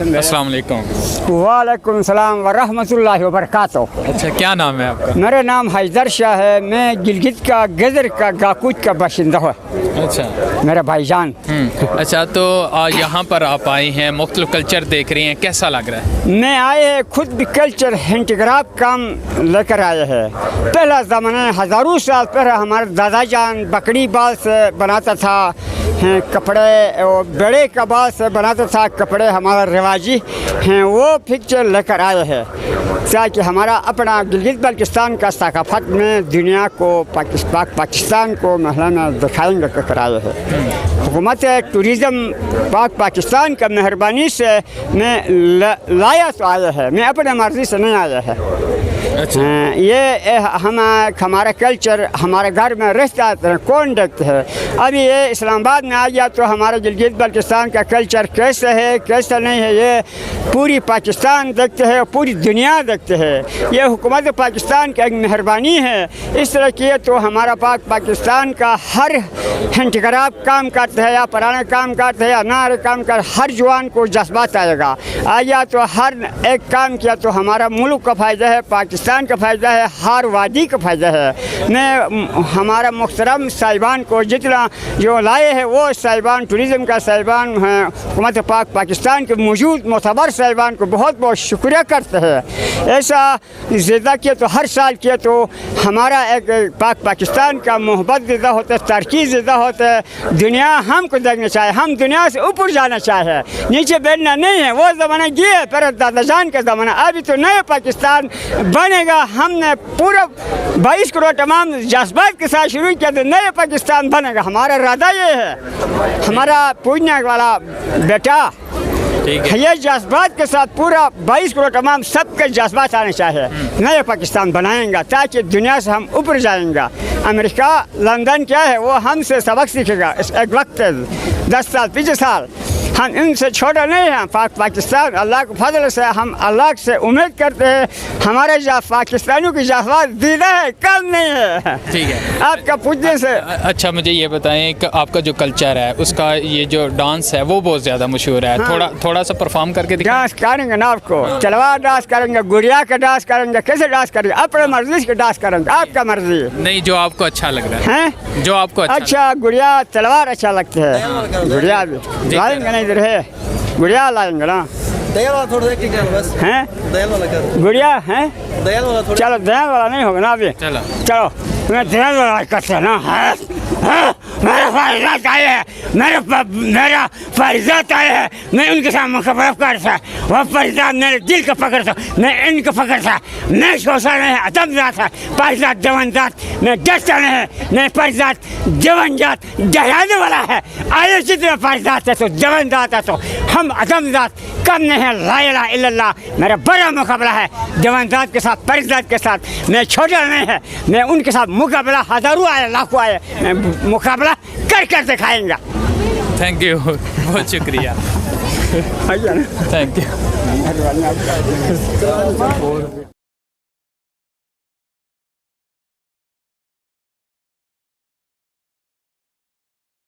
अस्सलाम वालेकुम। वालेकुम सलाम व रहमतुल्लाहि व बरकातहू। अच्छा, क्या नाम है आपका? मेरा नाम हैदर शाह है। मैं गिलगित का गदर का गाकुत का बाशिंदा हूँ। अच्छा, मेरा भाईजान। अच्छा, तो यहाँ पर आप आए हैं, मुख्तलिफ कल्चर देख रही हैं, कैसा लग रहा है? मैं आए हैं खुद भी कल्चर हैंडीक्राफ्ट काम लेकर आए हैं। पहला ज़माना हज़ारों साल पहले हमारे दादा जान बकरी बाल से बनाता था कपड़े, और बड़े का बाल से बनाता था कपड़े, हमारा रिवाजी हैं वो पिक्चर लेकर आए हैं ताकि हमारा अपना गिलगित बल्तिस्तान का सकाफत में दुनिया को पाकिस्तान को महला में दिखाएंगे कर आए हैं। हुकूमत टूरिज़म पाकिस्तान का मेहरबानी से मैं लाया तो आया है, मैं अपने मर्ज़ी से नहीं आया है। अच्छा। ये हमारा कल्चर हमारे घर में रहता है, कौन देखते हैं? अभी ये इस्लामाबाद में आ गया तो हमारे गिलगित बल्तिस्तान का कल्चर कैसे है कैसा नहीं है ये पूरी पाकिस्तान देखते हैं, पूरी दुनिया देखते हैं। ये हुकूमत पाकिस्तान की एक मेहरबानी है। इस तरह किए तो हमारा पाकिस्तान का हर हैंडीक्राफ्ट काम करते हैं या पुराना काम करते हैं या नया काम कर, हर जवान को जज्बात आएगा। आया तो हर एक काम किया तो हमारा मुल्क का फ़ायदा है, पाकिस्तान का फ़ायदा है, हर वादी का फ़ायदा है। मैं हमारा मुख्तरम साहिबान को जितना जो लाए हैं वो साहिबान टूरिज़म का साहिबान हैं, हुकूमत पाकिस्तान के मौजूद मोतबर साहिबान को बहुत बहुत शुक्रिया करते हैं। ऐसा ज़्यादा किया तो हर साल किया तो हमारा एक पाकिस्तान का मोहब्बत ज़्यादा होता है, तरक्की ज़्यादा होता है। दुनिया हमको देखना चाहिए, हम दुनिया से ऊपर जाना चाहे, नीचे बैठना नहीं है। वो ज़माना गया पर दादा जान का ज़माना, अभी तो नया पाकिस्तान बनेगा। हमने पूरा 22 करोड़ तमाम जज्बात के साथ शुरू किया तो नया पाकिस्तान बनेगा। हमारा इरादा ये है, हमारा पूछने वाला बेटा ये जज्बात के साथ पूरा 22 करोड़ तमाम सबके जज्बात आने चाहिए। नया पाकिस्तान बनाएंगे ताकि दुनिया से हम ऊपर जाएंगे। अमेरिका लंदन क्या है वो हमसे सबक सीखेगा। एक वक्त 10 साल 20 साल हम इनसे छोटा नहीं हैं। पाकिस्तान अल्लाह के फजल से हम अल्लाह से उम्मीद करते हैं हमारे पाकिस्तानियों की जज्बात दीदा है, कम नहीं है। ठीक है, आपका पूछने से। अच्छा, मुझे ये बताएं कि आपका जो कल्चर है उसका ये जो डांस है वो बहुत ज़्यादा मशहूर है। हाँ। थोड़ा सा परफॉर्म करके डांस करेंगे ना आपको, तलवार डांस करेंगे, गुड़िया का डांस करेंगे, कैसे डांस करेंगे? अपने मर्जी के डांस करेंगे, आपका मर्जी। नहीं, जो आपको अच्छा लग रहा है, जो आपको अच्छा गुड़िया तलवार अच्छा लगता है, गुड़िया भी लाएंगे नहीं इधर है, गुड़िया लाएंगे ना। दयाल वाला थोड़ा देख बस हैं, दयाल वाला कर गुड़िया है, दयाल वाला थोड़ा। चलो दयाल वाला नहीं होगा ना अभी। चलो मैं दयाल वाला करते ना है। मेरा फर्जात आए हैं, मेरा फर्जात आए हैं, मैं उनके साथ मुकाबला करता, वह फर्जात मेरे दिल का पकड़ता, मैं इनको पकड़ता। मैं सोचा नहीं अदमजात है, फर्जात जवानजात, मैं डरता नहीं है, मैं फर्जात जवानजात डराने वाला है। आए जितने फर्जात है तो जवानजात है तो हम अदमजात कम नहीं है। ला इलाहा इल्लल्लाह मेरा बड़ा मुकाबला है जवानजात के साथ, फर्जात के साथ। मैं छोटा नहीं है, मैं उनके साथ मुकाबला हज़ारों आए लाखों आए मुकाबला कर दिखाएंगे। थैंक यू, बहुत शुक्रिया। Thank you.